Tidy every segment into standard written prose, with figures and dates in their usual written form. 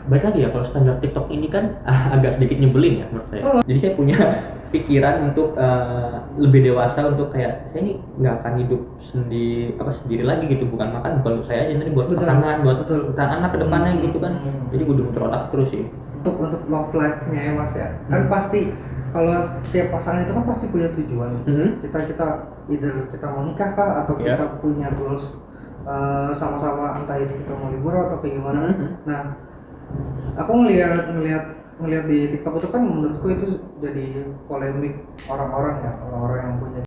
Baik lagi ya, kalau standar TikTok ini kan agak sedikit nyebelin ya menurut saya. Jadi saya punya pikiran untuk lebih dewasa untuk kayak saya ini nggak akan hidup sendiri lagi gitu, bukan makan bukan untuk saya aja, nanti buat Betul, pasangan, buat betul. anak ke depannya gitu kan. Jadi gue muter otak terus sih. Untuk love life-nya ya Mas ya. Kan pasti kalau setiap pasangan itu kan pasti punya tujuan. Kita either kita mau nikah kah atau kita punya goals sama-sama, entah itu kita mau liburan atau kayak gimana. Nah, aku ngelihat di TikTok itu kan menurutku itu jadi polemik orang-orang yang punya.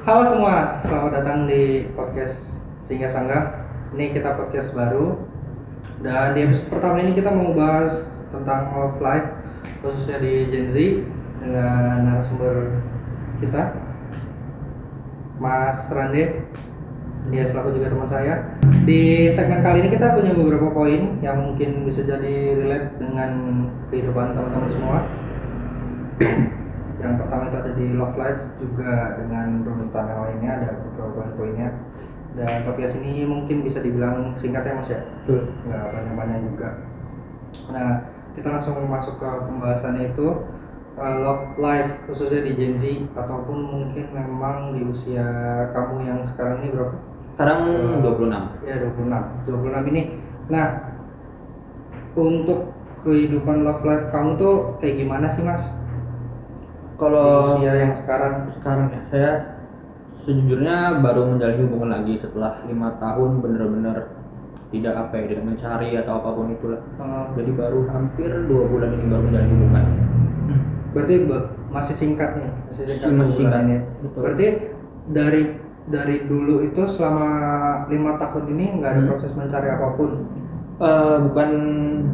Halo semua, selamat datang di podcast Singgah Sanggah. Ini kita podcast baru. Dan di episode pertama ini kita mau bahas tentang love life, khususnya di Gen Z, dengan narasumber kita, Mas Rande. Dia selaku juga teman saya. Di segmen kali ini kita punya beberapa poin yang mungkin bisa jadi relate dengan kehidupan teman-teman semua. Yang pertama itu ada di love life, juga dengan runutan yang lainnya ada beberapa poinnya. Dan podcast ini mungkin bisa dibilang singkat ya Mas ya, nggak banyak-banyak juga. Nah, kita langsung masuk ke pembahasannya itu love life khususnya di Gen Z, ataupun mungkin memang di usia kamu yang sekarang ini berapa? Sekarang 26. Ya 26 ini. Nah, untuk kehidupan love life kamu tuh kayak gimana sih Mas? Kalau usia yang sekarang ya, saya sejujurnya baru menjalin hubungan lagi setelah 5 tahun bener-bener tidak mencari atau apapun itulah. Jadi baru hampir 2 bulan ini baru menjalin hubungan. Berarti masih singkat nih, masih singkat ya. Berarti dari dulu itu selama 5 tahun ini nggak ada proses mencari apapun? Bukan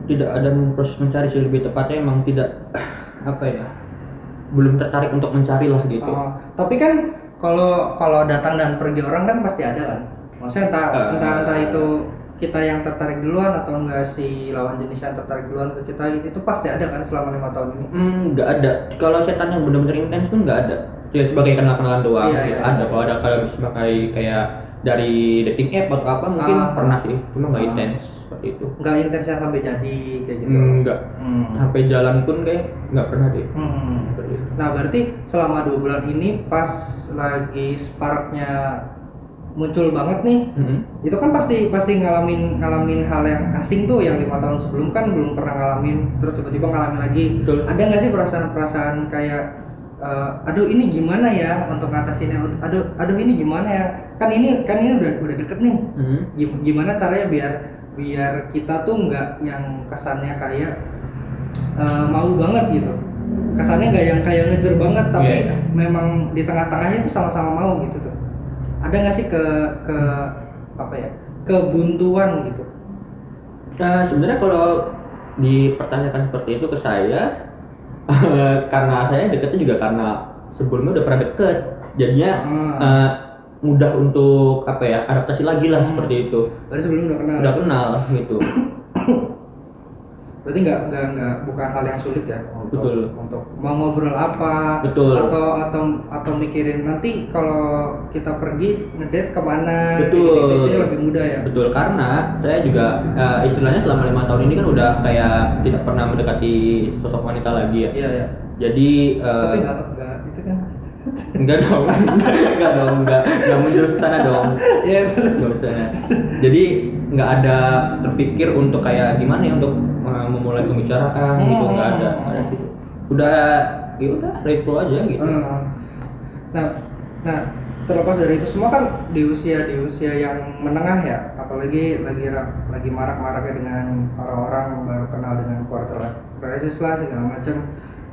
tidak ada proses mencari sih, lebih tepatnya emang tidak belum tertarik untuk mencari lah gitu. Tapi kan kalau datang dan pergi orang kan pasti ada kan. Maksudnya entah itu kita yang tertarik duluan atau enggak si lawan jenis yang tertarik duluan ke kita, itu pasti ada kan selama 5 tahun ini? Nggak ada. Kalau chatan yang benar-benar intens pun nggak ada. Ya sebagai kenalan doang. Iya. Ada kalau sebagai kayak dari dating app atau apa mungkin pernah sih, cuma nggak intens seperti itu. Nggak intensnya sampai jadi kayak gitu? Nggak. Sampai jalan pun kayak nggak pernah deh. Nah, berarti selama 2 bulan ini pas lagi sparknya muncul banget nih, itu kan pasti ngalamin hal yang asing tuh, yang 5 tahun sebelum kan belum pernah ngalamin, terus tiba-tiba ngalamin lagi. Betul. Ada nggak sih perasaan-perasaan kayak aduh ini gimana ya untuk ngatasinnya, aduh ini gimana ya, kan ini udah deket nih, gimana caranya biar kita tuh nggak yang kesannya kayak mau banget gitu, kesannya nggak yang kayak ngejar banget, tapi memang di tengah-tengahnya tuh sama-sama mau gitu tuh. Ada nggak sih kebuntuan gitu? Sebenarnya kalau dipertanyakan seperti itu ke saya, karena saya deketnya juga karena sebelumnya udah pernah deket, jadinya mudah untuk adaptasi lagi lah seperti itu. Berarti sebelumnya udah kenal gitu. Berarti nggak bukan hal yang sulit ya untuk mau ngobrol apa, atau mikirin nanti kalau kita pergi ngedate kemana, itu lebih mudah ya. Betul, karena saya juga istilahnya selama 5 tahun ini kan udah kayak tidak pernah mendekati sosok wanita lagi ya. Iya. Jadi tapi nggak itu kan. Enggak menjurus ke sana dong. Iya, terus Jadi nggak ada terpikir untuk kayak gimana ya untuk memulai pembicaraan gitu, nggak ada gitu. Udah let flow aja gitu. Nah, terlepas dari itu semua kan di usia yang menengah ya, apalagi lagi marak-maraknya dengan orang-orang baru kenal dengan quarter life crisis lah segala macam.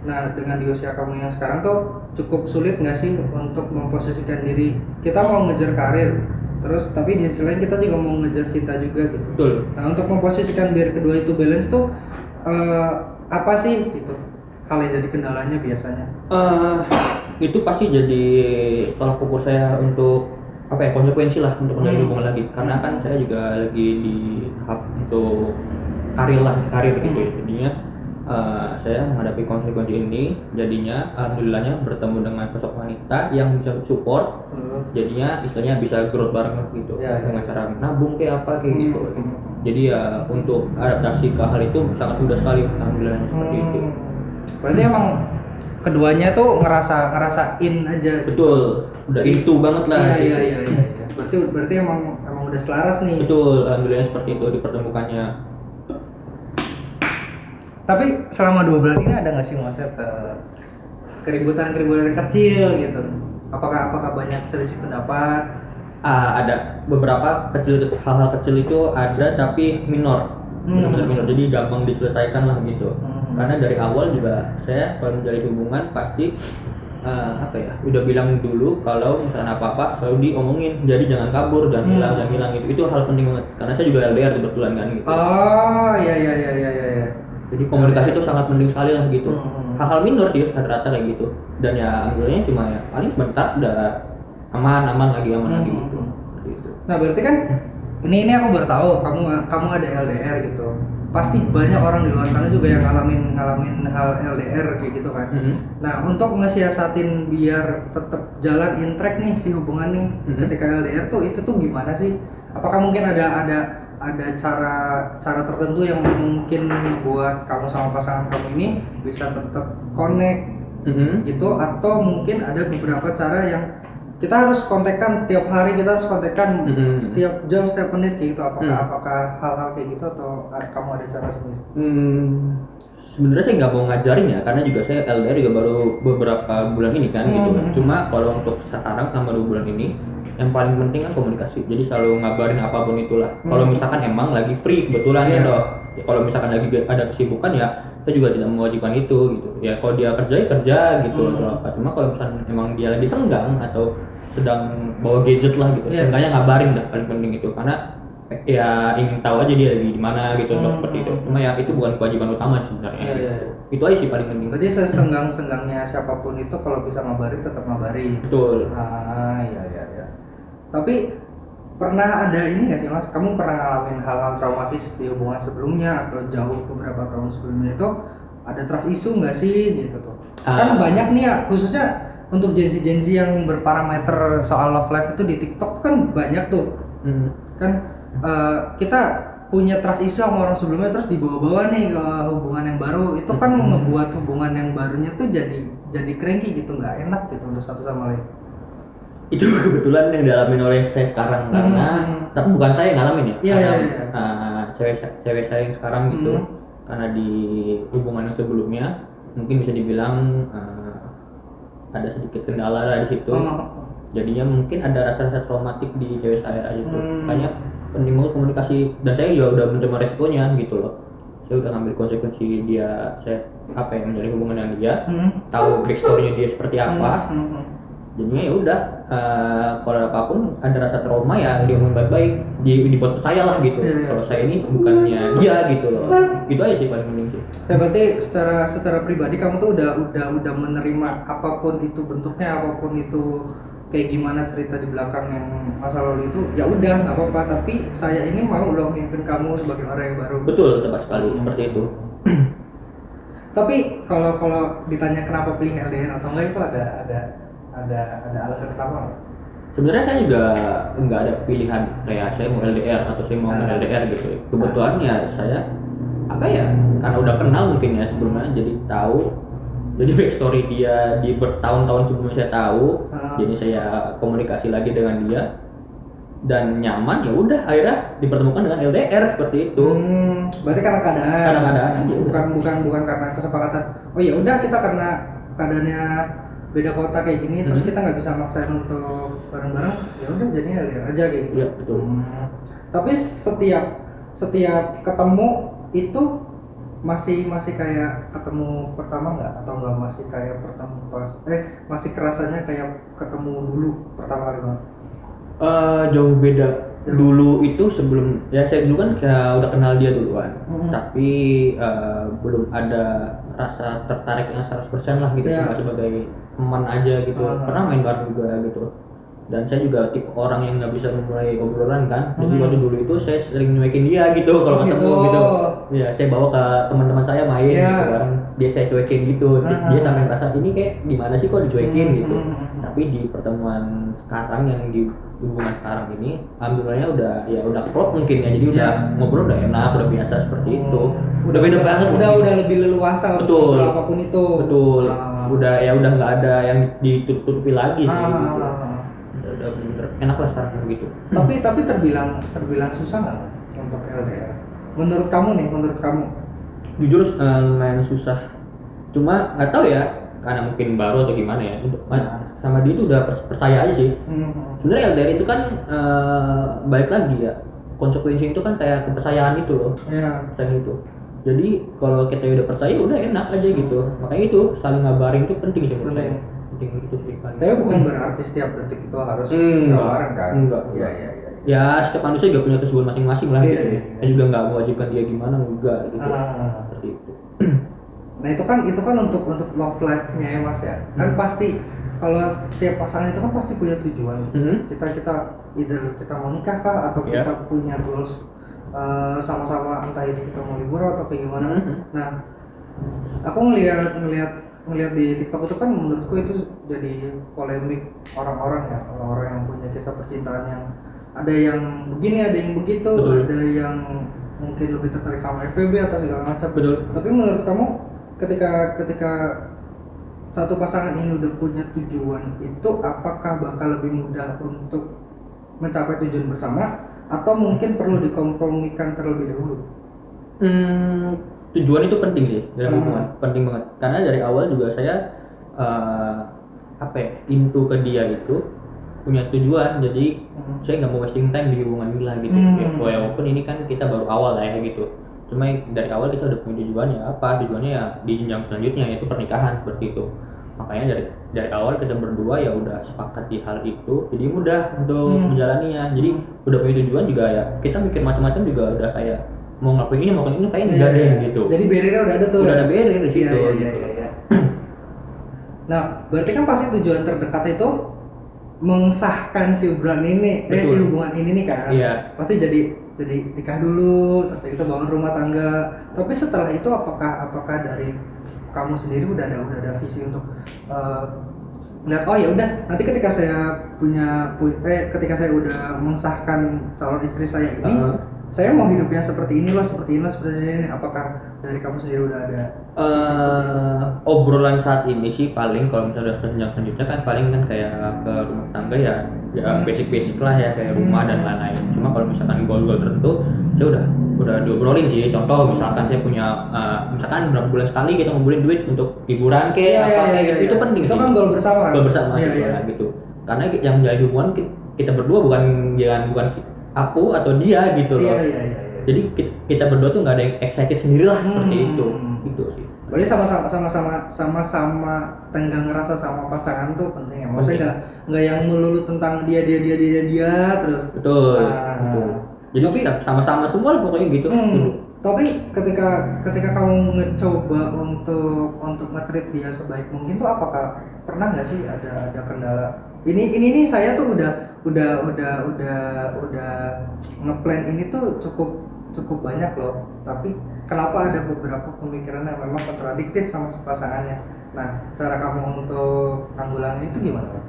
Nah, dengan di usia kamu yang sekarang tuh cukup sulit nggak sih untuk memposisikan diri? Kita mau ngejar karir, terus tapi di sisi lain kita juga mau ngejar cinta juga gitu. Betul. Nah, untuk memposisikan biar kedua itu balance tuh apa sih gitu hal yang jadi kendalanya biasanya? Itu pasti jadi tolak ukur saya untuk apa ya, konsekuensi lah untuk menjalin hubungan lagi, karena kan saya juga lagi di tahap untuk karir gitu ya. Jadinya saya menghadapi konsekuensi ini, jadinya alhamdulillahnya bertemu dengan sosok wanita yang bisa support, jadinya istilahnya bisa growth bareng gitu, dengan cara nabung kayak apa kayak gitu. Jadi ya untuk adaptasi ke hal itu sangat mudah sekali, alhamdulillah seperti itu. Berarti emang keduanya tuh ngerasain aja. Betul, udah itu banget lah. Iya. Berarti emang udah selaras nih. Betul, alhamdulillah seperti itu dipertemukannya. Tapi selama 2 bulan ini ada nggak sih maksudnya keributan kecil gitu? Apakah banyak selisih pendapat? Ada beberapa hal-hal kecil itu ada, tapi minor, benar-benar minor, jadi gampang diselesaikan lah gitu. Karena dari awal juga saya kalau menjalin hubungan pasti udah bilang dulu kalau misalnya apa-apa selalu diomongin, jadi jangan kabur, jangan hilang itu hal penting banget. Karena saya juga LDR kebetulan kan gitu. Oh iya. Jadi komunikasi itu sangat penting sekali lah gitu. Hal-hal minor sih rata-rata kayak gitu. Dan ya anggurnya cuma ya paling sebentar udah aman lagi gitu. Nah berarti kan ini aku baru tahu kamu ada LDR gitu. Pasti banyak orang di luar sana juga yang ngalamin hal LDR kayak gitu kan. Nah untuk nasihatin biar tetap jalan in track nih si hubungan nih ketika LDR tuh itu tuh gimana sih? Apakah mungkin ada cara tertentu yang mungkin buat kamu sama pasangan kamu ini bisa tetap connect gitu, atau mungkin ada beberapa cara yang kita harus kontekan tiap hari, kita harus kontekan setiap jam, setiap menit kayak gitu. Apakah hal-hal kayak gitu atau kamu ada cara sendiri? Sebenarnya saya nggak mau ngajarin ya, karena juga saya LDR juga baru beberapa bulan ini kan gitu. Cuma kalau untuk sekarang selama 2 bulan ini yang paling penting kan komunikasi. Jadi selalu ngabarin apapun itulah. Kalau misalkan emang lagi free kebetulan ya dong. Ya, kalau misalkan lagi ada kesibukan ya saya juga tidak mewajibkan itu gitu. Ya kalau dia kerja gitu atau apa. Cuma kalau misalkan emang dia lagi senggang atau sedang bawa gadget lah gitu, seenggaknya ngabarin dah, paling penting itu. Karena ya ingin tahu aja dia lagi di mana gitu, seperti itu. Cuma ya itu bukan kewajiban utama sebenarnya. Itu aja sih paling penting. Berarti sesenggang-senggangnya siapapun itu kalau bisa ngabarin tetap ngabarin. Betul. Iya. Tapi pernah ada ini nggak sih Mas? Kamu pernah ngalamin hal-hal traumatis di hubungan sebelumnya atau jauh beberapa tahun sebelumnya itu ada trust issue nggak sih gitu tuh? Kan banyak nih ya, khususnya untuk Gen Z yang berparameter soal love life itu di TikTok kan banyak tuh. Kan kita punya trust issue sama orang sebelumnya terus dibawa-bawa nih ke hubungan yang baru, itu kan ngebuat hubungan yang barunya tuh jadi cranky gitu, nggak enak gitu untuk satu sama lain. Itu kebetulan yang dialamin oleh saya sekarang, karena tapi bukan saya yang ngalamin ya. Cewek saya yang sekarang gitu, karena di hubungan yang sebelumnya mungkin bisa dibilang ada sedikit kendala lah di situ. Jadinya mungkin ada rasa-rasa traumatik di cewek saya aja tuh. Makanya penting banget komunikasi, dan saya juga udah menerima resikonya gitu loh. Saya udah ngambil konsekuensi saya menjalin hubungan dengan dia, tahu backstory-nya dia seperti apa. Jadinya ya udah, kalau ada apapun ada rasa trauma ya diomongin baik-baik, dibuat percaya lah gitu. Kalau saya ini bukannya dia gitu loh. Gitu aja sih paling penting sih. Ya berarti secara pribadi kamu tuh udah menerima apapun itu bentuknya, apapun itu kayak gimana cerita di belakang yang masa lalu itu, ya udah nggak apa-apa, tapi saya ini mau loh mimpin kamu sebagai orang yang baru. Betul, tepat sekali seperti itu. Tapi kalau ditanya kenapa pilih LDR atau enggak, itu ada alasan kenapa nggak? Sebenarnya saya juga nggak ada pilihan kayak saya mau LDR atau saya mau LDR gitu. Kebetulan ya saya karena udah kenal mungkin ya sebelumnya, jadi tahu. Jadi backstory dia di bertahun-tahun sebelumnya saya tahu. Jadi saya komunikasi lagi dengan dia dan nyaman, ya udah akhirnya dipertemukan dengan LDR seperti itu. Berarti karena keadaan aja. Bukan karena kesepakatan. Oh ya udah, kita karena keadaannya beda kota kayak gini, terus kita nggak bisa maksain untuk bareng-bareng, ya udah jadinya LDR aja kayak gitu. Iya betul. Tapi setiap ketemu itu masih kayak ketemu pertama nggak, atau nggak masih kayak pertama masih kerasanya kayak ketemu dulu pertama kali banget? Jauh beda. Dulu itu sebelum ya saya dulu kan udah kenal dia duluan, tapi belum ada rasa tertarik yang 100% lah gitu, cuma sebagai teman aja gitu. Pernah main bareng juga gitu. dan saya juga tipe orang yang nggak bisa memulai obrolan kan, jadi Hmm. waktu dulu itu saya sering nyuekin dia gitu kalau ketemu gitu. Ya saya bawa ke teman-teman saya main Iya. gitu bareng, dia saya cuekin gitu. Terus dia sampai merasa ini kayak gimana sih kok dicuekin gitu. Tapi di pertemuan sekarang yang di hubungan sekarang ini, alhamdulillahnya udah klop mungkin ya, jadi udah Iya. ngobrol udah enak, udah biasa seperti itu. Udah beda banget. Udah lebih leluasa untuk Betul. ngobrol apapun itu. Betul. Ah. Udah nggak ada yang ditutupi lagi sih Ah. gitu. Udah bener enak lah sekarang begitu. Tapi terbilang susah nggak Mas untuk LDR? Menurut kamu? Jujur lumayan susah. Cuma nggak tahu ya, karena mungkin baru atau gimana ya. Untuk sama dia itu udah percaya aja sih. Sebenarnya LDR itu kan balik lagi ya. Konsekuensi itu kan kayak kepercayaan itu loh. Iya. Dan itu. Jadi kalau kita udah percaya udah enak aja gitu. Makanya itu saling ngabarin itu penting sih menurut saya. Penting itu sih paling. Tapi bukan berarti setiap detik itu harus Enggak. ngabarin kan? Enggak. Iya. Ya setiap manusia juga punya kesibukan masing-masing lah Iya, gitu. iya. Saya juga nggak mewajibkan dia gimana enggak gitu. Seperti itu. Nah itu kan untuk love life-nya ya Mas ya. Kan pasti kalau setiap pasangan itu kan pasti punya tujuan. Kita either kita mau nikah kah atau Iya. kita punya goals sama-sama, entah itu kita mau liburan atau kayak gimana. Nah, aku ngelihat di TikTok itu kan menurutku itu jadi polemik orang-orang yang punya kisah percintaan yang ada yang begini, ada yang begitu, Betul. ada yang mungkin lebih tertarik sama FWB atau segala macam. Betul. Tapi menurut kamu ketika satu pasangan ini udah punya tujuan itu, apakah bakal lebih mudah untuk mencapai tujuan bersama atau mungkin perlu dikompromikan terlebih dahulu? Tujuan itu penting sih dalam hubungan, penting banget. Karena dari awal juga saya into ke dia itu punya tujuan. Jadi saya nggak mau wasting time di hubungan ini lah gitu. Ya, walaupun ini kan kita baru awal lah ya gitu. Cuma dari awal kita udah punya tujuannya apa? Tujuannya ya di jenjang selanjutnya yaitu pernikahan seperti itu. Makanya dari awal kita berdua ya udah sepakat di hal itu, jadi mudah untuk menjalaninya. Jadi udah punya tujuan juga ya, kita mikir macam-macam juga udah kayak mau ngelakuin ini kayak enggak deh gitu. Jadi barrier-nya udah ada tuh. Udah ada barrier di situ. Iya. Nah, berarti kan pasti tujuan terdekat itu mengesahkan si hubungan ini, si hubungan ini nih kan. Iya. Pasti jadi nikah dulu, terus kita bangun rumah tangga. Tapi setelah itu apakah dari kamu sendiri udah ada visi untuk melihat oh ya udah nanti ketika saya ketika saya udah mengesahkan calon istri saya ini, saya mau hidupnya seperti ini, seperti ini. Apakah dari kamu sendiri udah ada visi seperti itu? Obrolan saat ini sih paling kalau misalnya udah jenjang selanjutnya kan paling kan kayak ke rumah tangga ya basic lah ya, kayak rumah dan lain-lain. Cuma kalau misalkan goal-goal tertentu saya udah diobrolin sih. Contoh misalkan saya punya misalkan berapa bulan sekali kita ngumpulin duit untuk liburan kayak itu penting itu sih. kan goal bersama. Goal bersama gitu. Karena yang menjalin hubungan kita berdua bukan aku atau dia gitu loh. Iya. Jadi kita berdua tuh nggak ada yang excited sendiri lah seperti itu gitu sih. Berarti sama-sama tenggang rasa sama pasangan tuh penting ya. Maksudnya nggak yang melulu tentang dia terus. Betul. Jadi sama-sama semua lah pokoknya gitu. Tapi ketika kamu mencoba untuk nge-treat dia sebaik mungkin tuh apakah pernah nggak sih ada kendala? Ini saya tuh udah ngeplan ini tuh cukup banyak loh, tapi kenapa ada beberapa pemikiran yang memang kontradiktif sama pasangannya. Nah, cara kamu untuk nanggulangi itu gimana, Mas?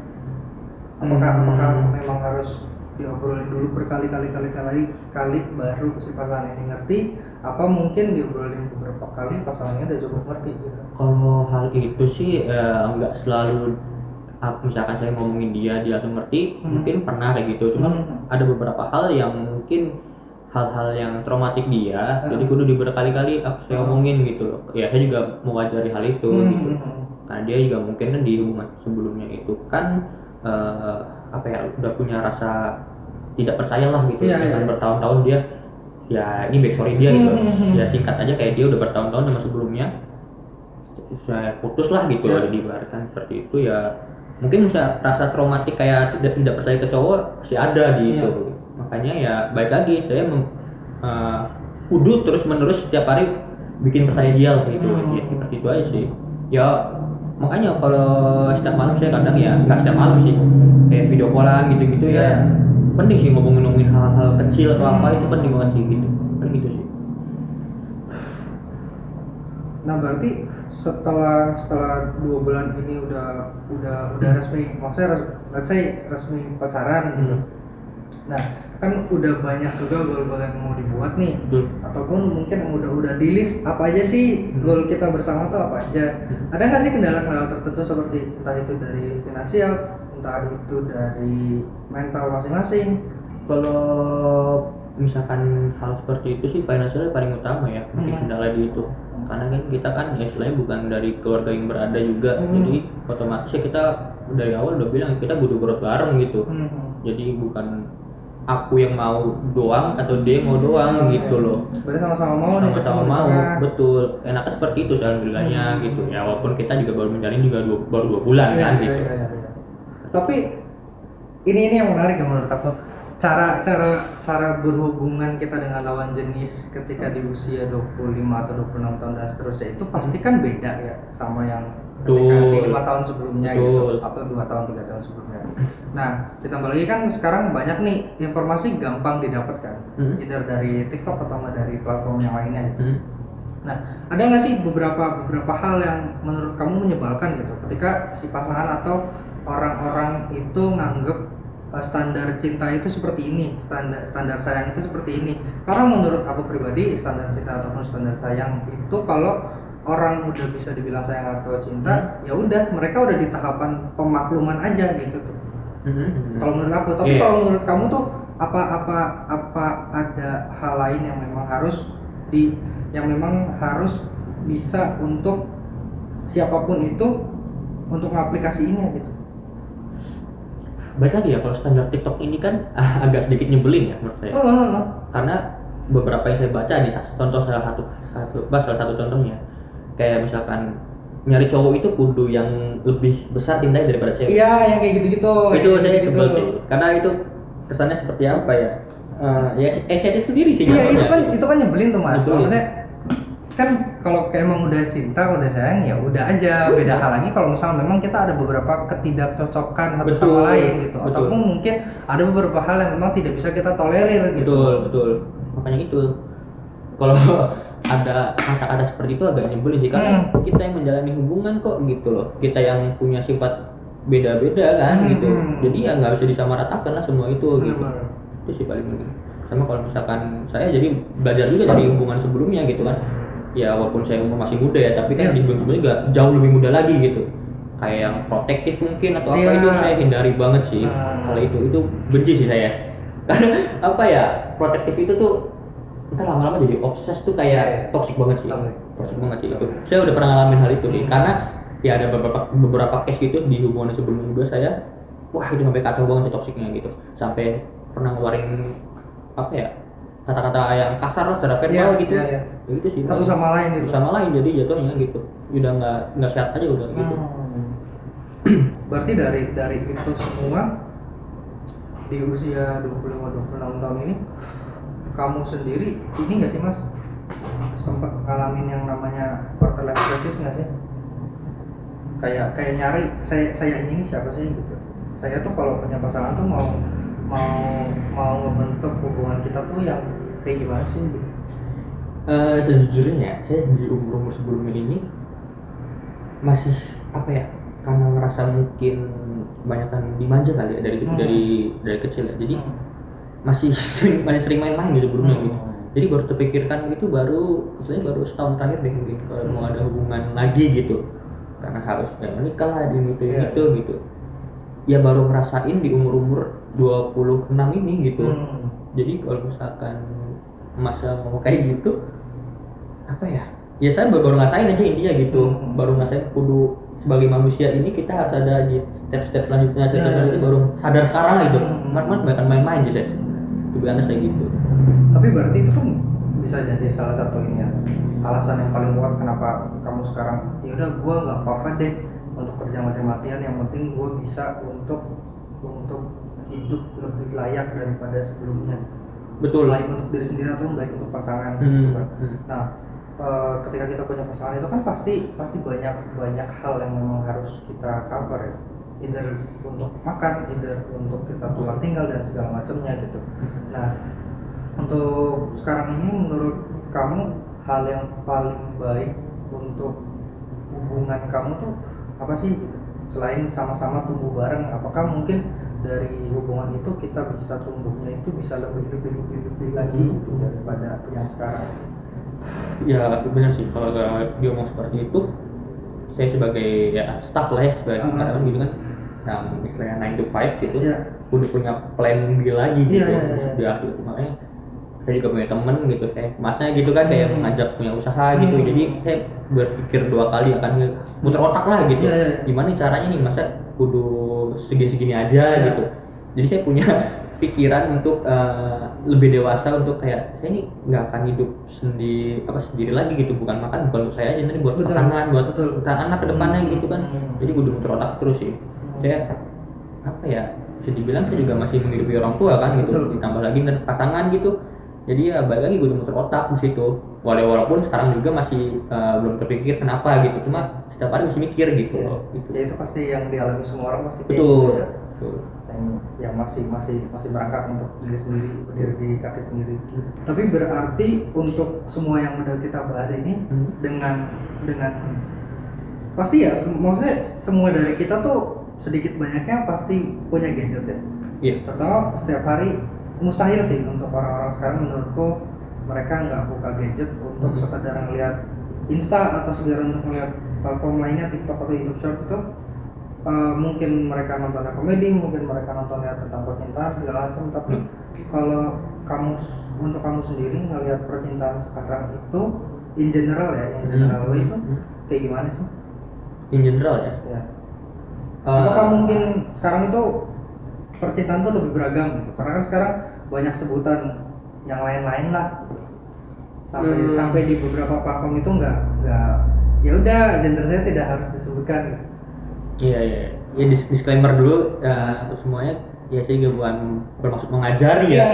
Apakah memang harus diobrolin dulu berkali-kali baru si pasangan ini ngerti, apa mungkin diobrolin beberapa kali pasangannya udah cukup ngerti gitu? Kalau hal itu sih nggak selalu misalkan saya ngomongin dia langsung ngerti, mungkin pernah kayak gitu. Cuma ada beberapa hal yang mungkin hal-hal yang traumatik dia, jadi kudu berkali-kali saya omongin gitu loh. Ya saya juga mewajari hal itu gitu. Karena dia juga mungkin kan di hubungan sebelumnya itu kan udah punya rasa tidak percaya lah gitu. Dengan bertahun-tahun dia ya ini backstory dia gitu. Ya singkat aja kayak dia udah bertahun-tahun sama sebelumnya saya putus lah gitu loh, diibaratkan seperti itu ya. Mungkin bisa rasa traumatik kayak tidak percaya ke cowok masih ada di itu. Makanya ya baik lagi saya kudu terus menerus setiap hari bikin percaya dia lah gitu. Ya seperti itu aja sih. Ya makanya kalau setiap malam saya kadang ya nggak setiap malam sih, kayak video callan gitu-gitu ya penting sih ngomongin hal-hal kecil atau apa itu penting banget sih gitu, paling gitu sih. Nah berarti setelah 2 bulan ini udah resmi, maksudnya let's say resmi pacaran gitu. Nah kan udah banyak juga goal-goal yang mau dibuat nih. Ataupun mungkin udah di list apa aja sih goal kita bersama tuh apa aja. Ada nggak sih kendala-kendala tertentu seperti entah itu dari finansial, entah itu dari mental masing-masing? Kalau misalkan hal seperti itu sih finansialnya paling utama ya, mungkin kendala di itu. Karena kan kita kan ya istilahnya bukan dari keluarga yang berada juga, jadi otomatis ya kita dari awal udah bilang kita butuh growth bareng gitu. Jadi bukan aku yang mau doang atau dia yang mau doang gitu loh. Berarti sama-sama mau nih. Sama-sama mau, betul. Enaknya seperti itu alhamdulillahnya gitu. Ya walaupun kita juga baru menjalin juga baru 2 bulan kan gitu. Iya. Tapi ini yang menarik ya menurut aku. Cara berhubungan kita dengan lawan jenis ketika di usia 25 atau 26 tahun dan seterusnya itu pasti kan beda ya sama yang ketika di 5 tahun sebelumnya gitu atau 2 tahun 3 tahun sebelumnya. Nah ditambah lagi kan sekarang banyak nih informasi gampang didapatkan, either dari TikTok atau nggak dari platform yang lainnya gitu. Nah ada nggak sih beberapa hal yang menurut kamu menyebalkan gitu ketika si pasangan atau orang-orang itu nganggep standar cinta itu seperti ini, standar sayang itu seperti ini. Karena menurut aku pribadi standar cinta ataupun standar sayang itu kalau orang udah bisa dibilang sayang atau cinta, ya udah mereka udah di tahapan pemakluman aja gitu tuh. Kalau menurut aku, tapi kalau menurut kamu tuh apa ada hal lain yang memang harus bisa untuk siapapun itu untuk ngaplikasiinnya gitu. Baik lagi ya, kalau standar TikTok ini kan agak sedikit nyebelin ya menurut saya. Karena beberapa yang saya baca nih, contoh salah satu contohnya, kayak misalkan nyari cowok itu kudu yang lebih besar tindanya daripada cewek. Iya, yang kayak gitu-gitu. Itu saya sebel sih, karena itu kesannya seperti apa ya? Ya saya sendiri sih. Iya, itu kan nyebelin tuh mas. Maksudnya kan kalau kayak emang udah cinta, udah sayang ya udah aja. Beda hal lagi kalau misalnya memang kita ada beberapa ketidakcocokan satu sama lain gitu, ataupun mungkin ada beberapa hal yang memang tidak bisa kita tolerir gitu. Betul. Makanya itu kalau ada kata-kata seperti itu agak nyebelin sih, karena kita yang menjalani hubungan kok gitu loh, kita yang punya sifat beda-beda kan gitu. Jadi ya nggak bisa disamaratakan lah semua itu gitu. Itu sih paling penting. Sama kalau misalkan saya jadi belajar juga dari hubungan sebelumnya gitu kan. Ya walaupun saya umur masih muda ya, tapi kan di sebelumnya juga jauh lebih muda lagi gitu. Kayak yang protektif mungkin atau apa itu saya hindari banget sih. Kalau itu benci sih saya. Karena apa ya, protektif itu tuh kita lama-lama jadi obses tuh kayak toxic banget sih. Toxic banget sih itu. Saya udah pernah ngalamin hal itu sih. Karena ya ada beberapa case gitu di hubungan sebelumnya juga saya, wah itu sampai kacau banget tuh toksiknya gitu. Sampai pernah ngeluarin apa ya, kata-kata yang kasar lah secara verbal gitu. Ya gitu sih. Satu sama lain gitu. Sama lain jadi jatuhnya gitu. Udah nggak sehat aja udah gitu. Berarti dari itu semua di usia 25-26 tahun ini kamu sendiri ini nggak sih mas sempat ngalamin yang namanya quarter life crisis nggak sih? Kayak nyari saya ini siapa sih gitu. Saya tuh kalau punya pasangan tuh mau ngebentuk hubungan kita tuh yang kayak gimana sih gitu. Sejujurnya saya di umur sebelum ini masih apa ya, karena ngerasa mungkin kebanyakan dimanja kali ya dari kecil ya, jadi masih sering main-main gitu sebelumnya gitu. Jadi baru terpikirkan itu baru setahun terakhir deh mungkin kalau mau ada hubungan lagi gitu, karena harus menikah lah gitu. Ya baru ngerasain di umur 26 ini gitu. Jadi kalau misalkan masa mau kayak gitu apa ya saya baru ngerasain aja intinya gitu. Baru ngerasain kudu sebagai manusia ini kita harus ada step-step selanjutnya. Itu baru sadar sekarang gitu. Kemarin bahkan main-main aja saya. Tujuannya kayak gitu. Tapi berarti itu kan bisa jadi salah satu ini ya, alasan yang paling kuat kenapa kamu sekarang ya udah gue nggak apa-apa deh untuk kerja mati-matian, yang penting gue bisa untuk hidup lebih layak daripada sebelumnya. Betul. Baik untuk diri sendiri atau baik untuk pasangan. Gitu kan. Nah ketika kita punya pasangan itu kan pasti banyak hal yang memang harus kita cover ya, either untuk makan, either untuk kita pulang tinggal dan segala macamnya gitu. Nah, untuk sekarang ini menurut kamu hal yang paling baik untuk hubungan kamu tuh apa sih gitu? Selain sama-sama tumbuh bareng, apakah mungkin dari hubungan itu kita bisa tumbuhnya itu bisa lebih lagi gitu daripada yang sekarang? Ya benar sih kalau dia ngomong seperti itu. Saya sebagai ya staff lah ya, sebagai karyawan gitu kan, yang istilahnya 9 to 5 gitu, udah punya plan B lagi gitu di akhir. Makanya saya juga punya temen gitu, kayak masnya gitu kan, kayak mengajak punya usaha gitu. Jadi saya berpikir 2 kali akan muter otak lah gitu, gimana caranya nih, masa kudu segini-segini aja gitu. Jadi saya punya pikiran untuk lebih dewasa, untuk kayak saya ini nggak akan hidup sendiri lagi gitu, bukan untuk saya aja, nanti buat pasangan, buat anak ke depannya gitu kan. Jadi kudu muter otak terus sih. Saya apa ya, bisa dibilang saya juga masih menghidupi orang tua kan gitu, ditambah lagi pasangan gitu. Jadi ya balik lagi gue muter otak di situ. Walaupun sekarang juga masih belum terpikir kenapa gitu, cuma setiap hari masih mikir gitu loh. Gitu. Ya itu pasti yang dialami semua orang pasti. Betul. Ya. Yang masih merangkak untuk diri sendiri, berdiri di kaki sendiri. Tapi berarti untuk semua yang udah kita bahas ini dengan pasti ya, maksudnya semua dari kita tuh sedikit banyaknya pasti punya gadget ya. Iya. Terutama setiap hari. Mustahil sih untuk orang-orang sekarang menurutku mereka nggak buka gadget untuk sekedar ngeliat Insta atau sekedar untuk ngeliat platform lainnya, TikTok atau YouTube Short itu. Mungkin mereka nontonnya komedi, mungkin mereka nontonnya tentang percintaan segala macam. Tapi kalau untuk kamu sendiri ngelihat percintaan sekarang itu in general itu kayak gimana sih? In general ya. Apakah mungkin sekarang itu percintaan tuh lebih beragam gitu? Karena kan sekarang banyak sebutan yang lain-lain lah. Sampai di beberapa platform itu nggak ya udah, gender saya tidak harus disebutkan gitu. Iya. Ya disclaimer dulu untuk semuanya. Ya saya juga bukan bermaksud mengajari ya,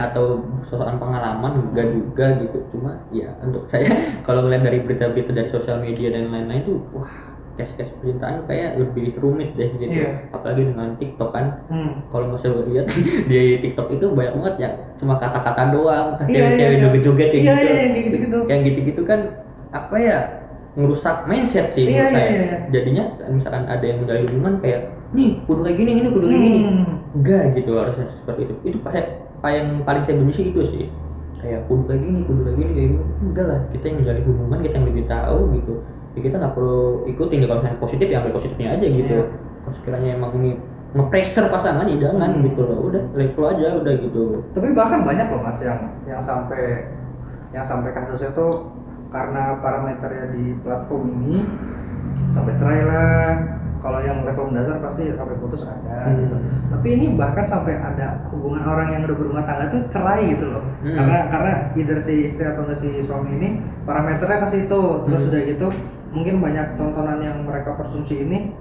atau soal pengalaman juga gitu. Cuma ya untuk saya kalau ngeliat dari berita-berita dari sosial media dan lain-lain tuh, wah, case-case percintaan kayak lebih rumit deh gitu. Apalagi dengan TikTok kan. Kalau nggak saya lihat di TikTok itu banyak banget ya cuma kata-kata doang, cewek-cewek joget-joget gitu. Yang gitu-gitu kan apa ya, ngerusak mindset sih menurut saya. Jadinya misalkan ada yang menjalin hubungan kayak nih kudu kayak gini, enggak gitu, harusnya seperti itu. Itu yang paling saya benci itu sih, kayak kudu kayak gini kayak gini. Enggak lah, kita yang menjalin hubungan, kita yang lebih tahu gitu ya, kita nggak perlu ikutin. Kalau misalnya positif ya ambil positifnya aja gitu. Kalau sekiranya emang ini nge-pressure pasangan ya jangan gitu loh, udah let flow aja udah gitu. Tapi bahkan banyak loh mas yang sampai kasusnya tuh karena parameternya di platform ini sampai cerai lah. Kalau yang level mendasar pasti sampai putus ada gitu. Tapi ini bahkan sampai ada hubungan orang yang udah berumah tangga tuh cerai gitu loh. Karena either si istri atau si suami ini parameternya ke situ. Terus udah gitu mungkin banyak tontonan yang mereka konsumsi ini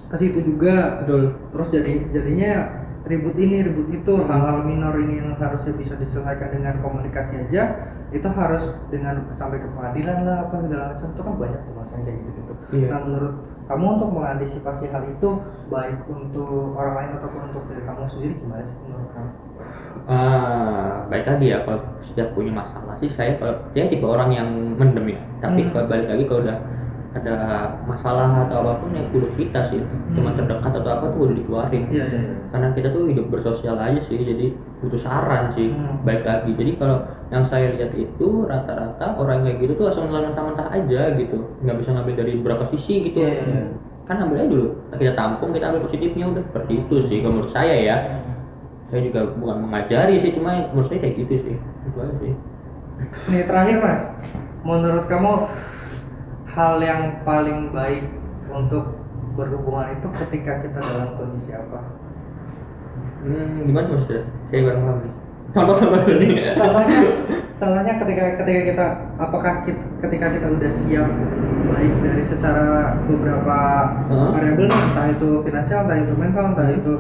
ke situ juga. Terus jadinya ribut ini ribut itu, hal-hal minor ini yang harusnya bisa diselesaikan dengan komunikasi aja, itu harus dengan sampai ke pengadilan lah apa segala macam. Itu kan banyak tuh mas yang kayak gitu. Nah menurut kamu untuk mengantisipasi hal itu baik untuk orang lain ataupun untuk diri kamu sendiri gimana sih menurut kamu? Baik lagi ya, kalau setiap punya masalah sih saya tipe orang yang mendem ya. Tapi kalau balik lagi kalau udah ada masalah atau apapun yang kudu kita sih, teman terdekat atau apa tuh udah dikeluarin. Karena kita tuh hidup bersosial aja sih, jadi butuh saran sih. Baik lagi, jadi kalau yang saya lihat itu rata-rata orang kayak gitu tuh langsung mentah-mentah aja gitu, nggak bisa ngambil dari beberapa sisi gitu. Kan ambil aja dulu, kita tampung, kita ambil positifnya, udah seperti itu sih kalau menurut saya ya. Saya juga bukan mengajari sih, cuma menurut saya kayak gitu sih, itu aja sih. Nih terakhir mas, menurut kamu hal yang paling baik untuk berhubungan itu ketika kita dalam kondisi apa? Gimana maksudnya? Saya kurang paham nih. Contoh dulu nih. Contohnya ketika kita apakah ketika kita udah siap baik dari secara beberapa variabel, entah itu finansial, entah itu mental, entah itu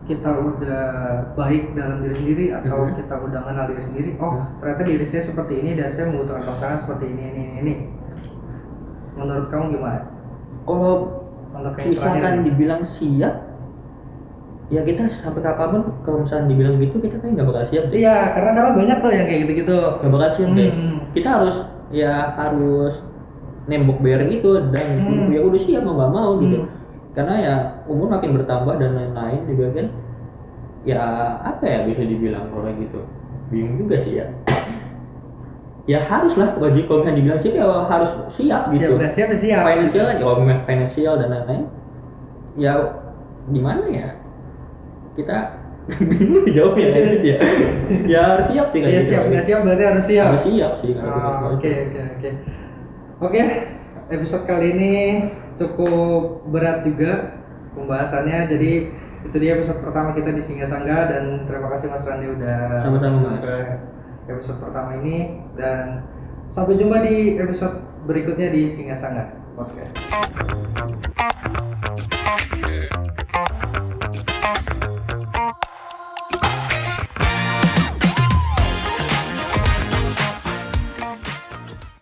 kita udah baik dalam diri sendiri atau Mhm. kita udah kenal diri sendiri, oh Mhm. ternyata diri saya seperti ini dan saya membutuhkan pasangan seperti ini. Menurut kamu gimana? Kalau Untuk yang misalkan terakhir. dibilang siap, ya kita sampai kapanpun kalau misalkan dibilang gitu kita kayak nggak bakal siap deh. Iya, karena banyak tuh yang kayak gitu-gitu. Nggak bakal siap deh. Hmm. Kita harus nembok bareng itu dan ya udah siap mau nggak mau gitu. Karena ya umur makin bertambah dan lain-lain juga kan. Ya apa ya bisa dibilang kalau kayak gitu. Bingung juga sih ya. Ya haruslah wajib kalau misalnya dibilang siap ya harus siap gitu. Siap nggak siap ya siap. Finansial aja kalau memang finansial dan lain-lain. Ya gimana ya? Kita bingung jawabnya kayak gitu ya. Ya harus siap sih kayak Iya gitu. siap nggak siap berarti harus siap. Harus siap sih kalau gitu. Oke. Oke, episode kali ini cukup berat juga pembahasannya. Jadi itu dia episode pertama kita di Singgah Sangga dan terima kasih Mas Randi udah Sama-sama, Mas. ke episode pertama ini dan sampai jumpa di episode berikutnya di Singgah Sangga Podcast.